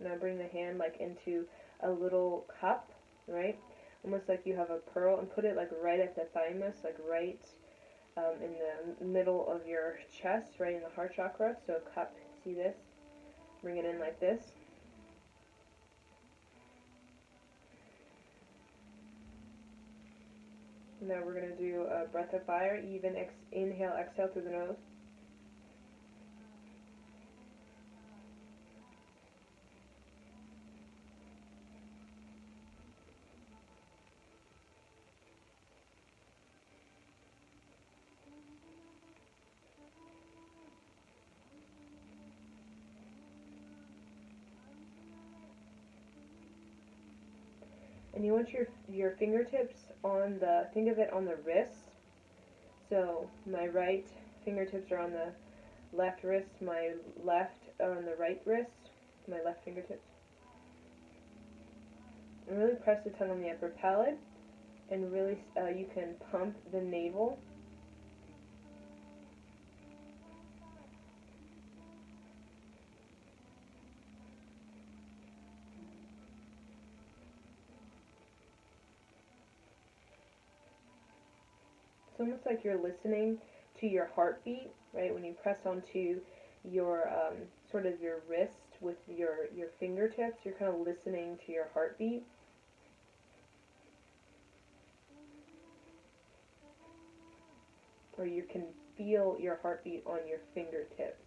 Now bring the hand like into a little cup, right? Almost like you have a pearl, and put it like right at the thymus, like right in the middle of your chest, right in the heart chakra. So a cup, see this? Bring it in like this. Now we're going to do a breath of fire, even inhale, exhale through the nose. And you want your fingertips on the, think of it on the wrist. So my right fingertips are on the left wrist, my left on the right wrist, my left fingertips. And really press the tongue on the upper palate, and really you can pump the navel. It's almost like you're listening to your heartbeat, right? When you press onto your sort of your wrist with your fingertips, you're kind of listening to your heartbeat. Or you can feel your heartbeat on your fingertips.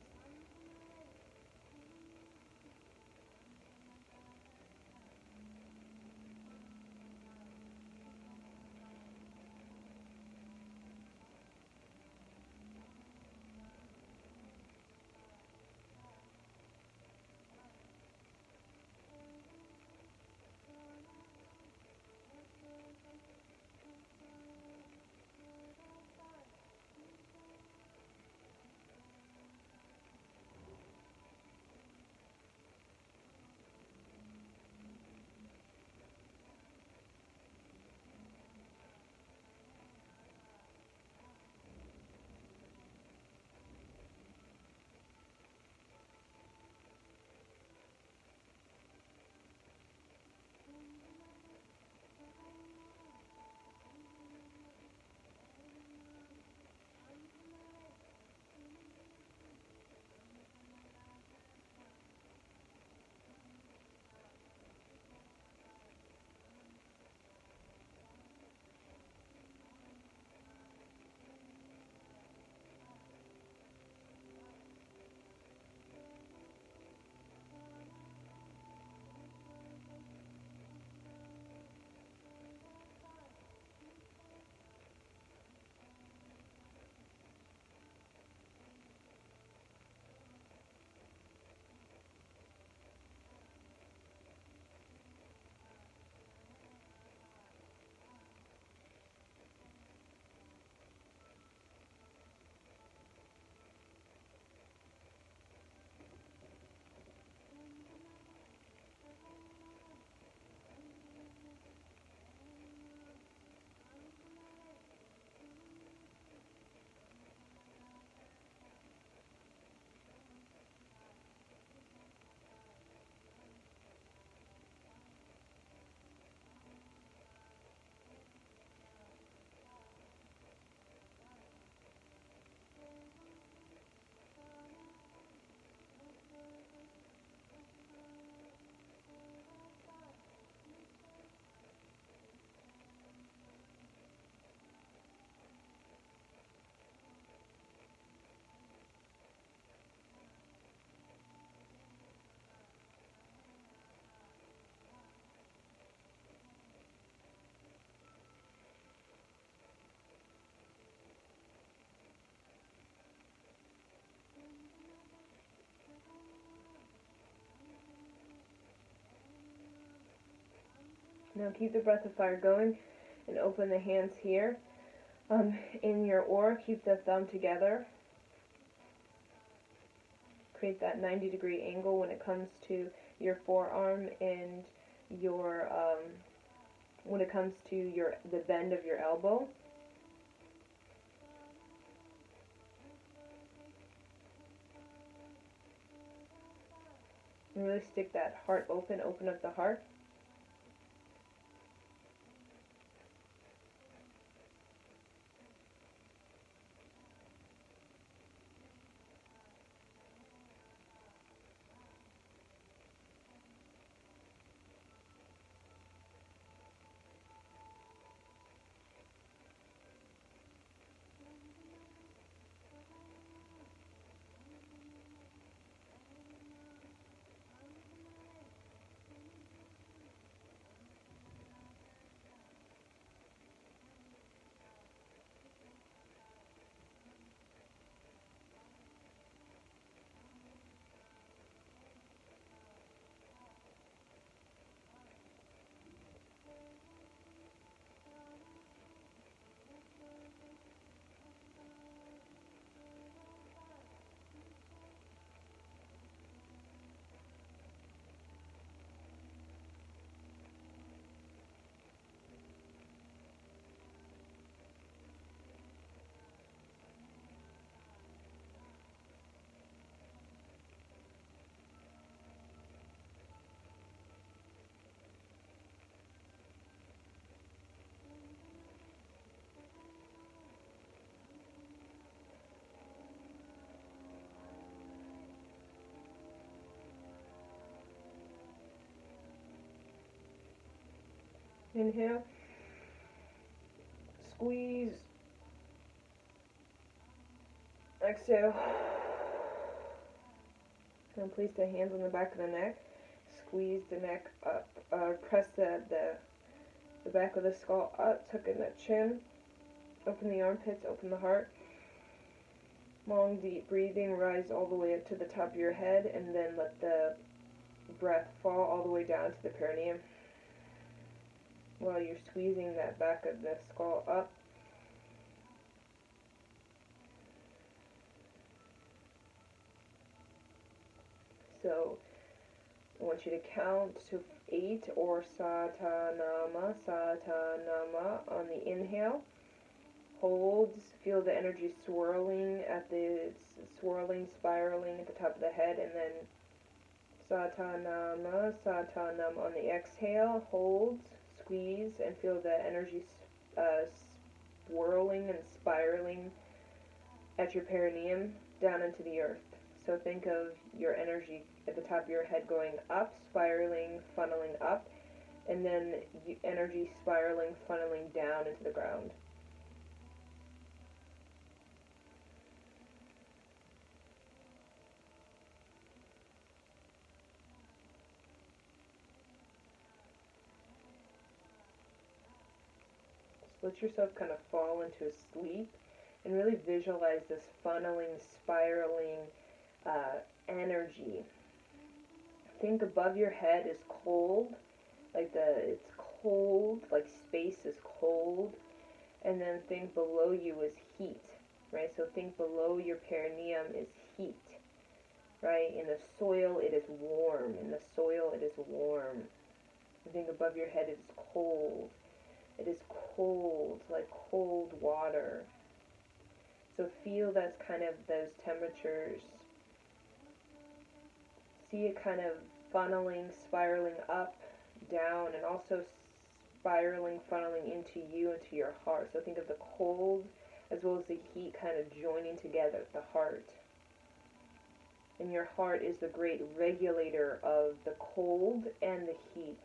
Now keep the breath of fire going and open the hands here. In your aura, keep the thumb together. Create that 90-degree angle when it comes to your forearm and your when it comes to the bend of your elbow. And really stick that heart open, open up the heart. Inhale, squeeze, exhale. Now place the hands on the back of the neck, squeeze the neck up, press the back of the skull up, tuck in the chin, open the armpits, open the heart. Long, deep breathing, rise all the way up to the top of your head, and then let the breath fall all the way down to the perineum while you're squeezing that back of the skull up. So I want you to count to 8 or Satanama, Satanama on the inhale. Holds, feel the energy swirling spiraling at the top of the head, and then Satanama, Satanam on the exhale. Holds, squeeze, and feel the energy swirling and spiraling at your perineum down into the earth. So think of your energy at the top of your head going up, spiraling, funneling up, and then energy spiraling, funneling down into the ground. Just let yourself kind of fall into a sleep and really visualize this funneling, spiraling energy. Think above your head is cold, it's cold, like space is cold, and then think below you is heat, right? So think below your perineum is heat, right? In the soil it is warm. In the soil it is warm. And think above your head it is cold. It is cold, like cold water. So feel that's kind of those temperatures. See it kind of funneling, spiraling up, down, and also spiraling, funneling into you, into your heart. So think of the cold as well as the heat kind of joining together at the heart. And your heart is the great regulator of the cold and the heat.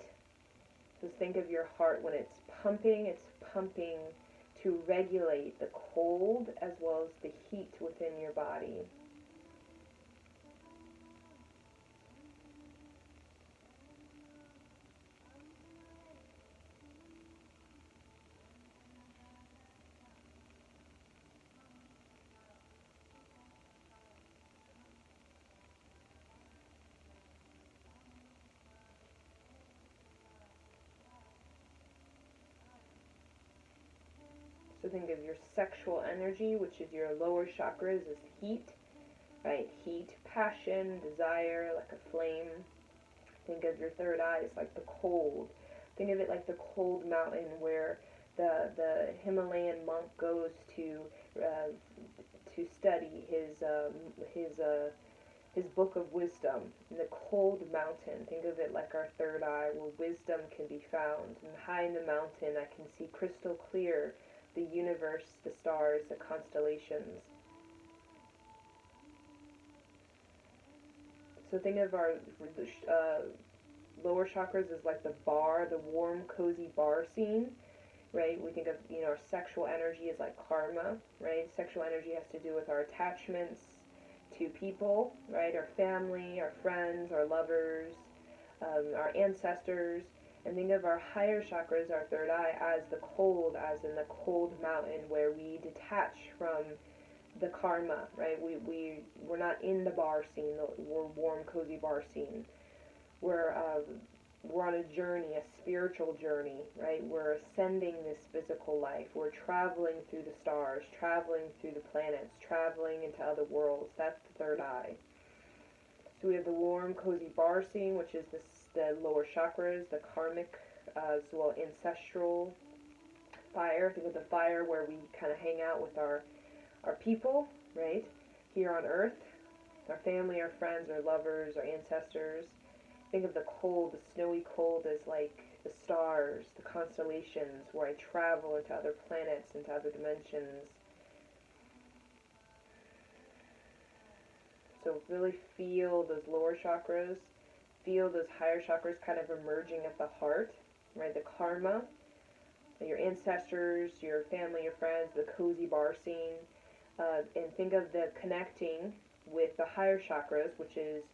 So think of your heart when it's pumping to regulate the cold as well as the heat within your body. So think of your sexual energy, which is your lower chakras, as heat, right? Heat, passion, desire, like a flame. Think of your third eye as like the cold. Think of it like the cold mountain where the Himalayan monk goes to study his his book of wisdom in the cold mountain. Think of it like our third eye, where wisdom can be found. And high in the mountain, I can see crystal clear the universe, the stars, the constellations. So think of our lower chakras as like the bar, the warm, cozy bar scene, right? We think of, our sexual energy is like karma, right? Sexual energy has to do with our attachments to people, right? Our family, our friends, our lovers, our ancestors. And think of our higher chakras, our third eye, as the cold, as in the cold mountain, where we detach from the karma, right? We're not in the bar scene, the warm, cozy bar scene. We're on a journey, a spiritual journey, right? We're ascending this physical life. We're traveling through the stars, traveling through the planets, traveling into other worlds. That's the third eye. So we have the warm, cozy bar scene, which is the lower chakras, the karmic, as well ancestral fire. Think of the fire where we kind of hang out with our people, right? Here on earth, our family, our friends, our lovers, our ancestors. Think of the cold, the snowy cold, as like the stars, the constellations, where I travel into other planets, into other dimensions. So really feel those lower chakras, feel those higher chakras kind of emerging at the heart, right? The karma, your ancestors, your family, your friends, the cozy bar scene, and think of the connecting with the higher chakras, which is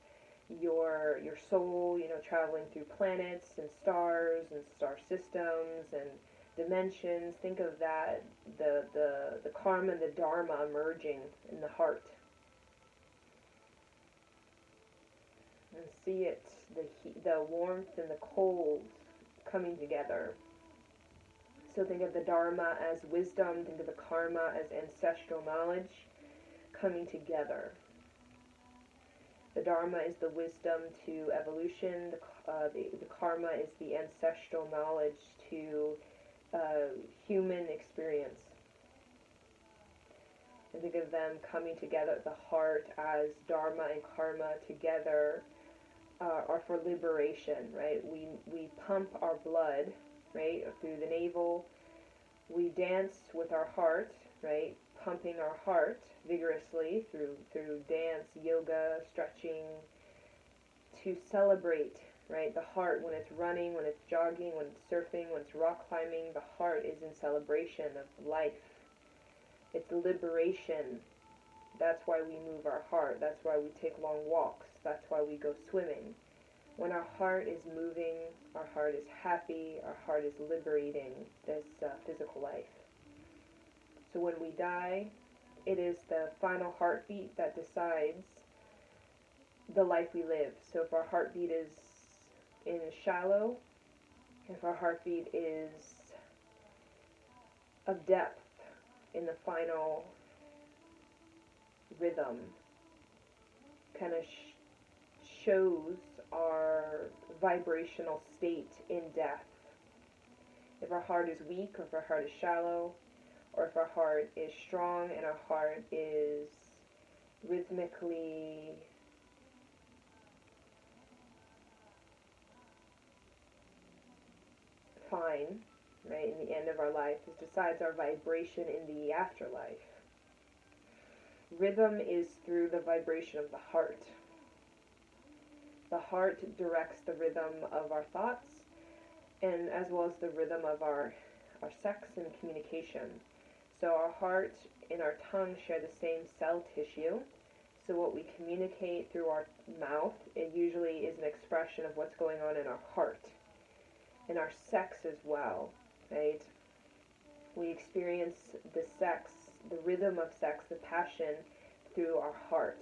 your soul, traveling through planets and stars and star systems and dimensions. Think of that, the karma and the dharma emerging in the heart, and see it, the heat, the warmth and the cold coming together. So think of the dharma as wisdom, think of the karma as ancestral knowledge coming together. The dharma is the wisdom to evolution. The karma is the ancestral knowledge to human experience. And think of them coming together at the heart as dharma and karma together are for liberation, right? We pump our blood, right, through the navel. We dance with our heart, right, pumping our heart vigorously through dance, yoga, stretching, to celebrate, right? The heart, when it's running, when it's jogging, when it's surfing, when it's rock climbing, the heart is in celebration of life. It's liberation. That's why we move our heart. That's why we take long walks. That's why we go swimming. When our heart is moving, our heart is happy, our heart is liberating this physical life. So when we die, it is the final heartbeat that decides the life we live. So if our heartbeat is in shallow, if our heartbeat is of depth in the final rhythm, kind of shows our vibrational state in death. If our heart is weak, or if our heart is shallow, or if our heart is strong and our heart is rhythmically fine, right, in the end of our life, this decides our vibration in the afterlife. Rhythm is through the vibration of the heart. The heart directs the rhythm of our thoughts, and as well as the rhythm of our sex and communication. So our heart and our tongue share the same cell tissue. So what we communicate through our mouth, it usually is an expression of what's going on in our heart. And our sex as well, right? We experience the sex, the rhythm of sex, the passion through our heart.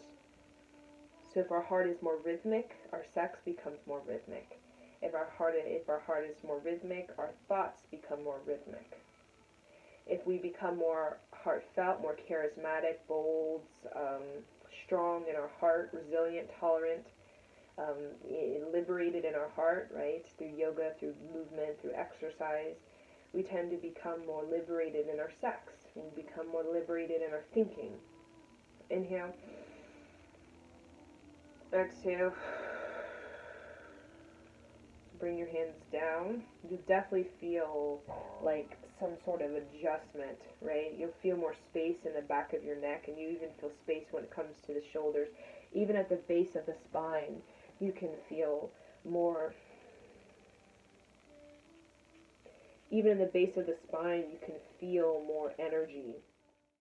So if our heart is more rhythmic, our sex becomes more rhythmic. If our heart is more rhythmic, our thoughts become more rhythmic. If we become more heartfelt, more charismatic, bold, strong in our heart, resilient, tolerant, liberated in our heart, right, through yoga, through movement, through exercise, we tend to become more liberated in our sex. We become more liberated in our thinking. Inhale. Exhale. Bring your hands down. You'll definitely feel like some sort of adjustment, right? You'll feel more space in the back of your neck, and you even feel space when it comes to the shoulders. Even at the base of the spine, you can feel more. Even in the base of the spine, you can feel more energy.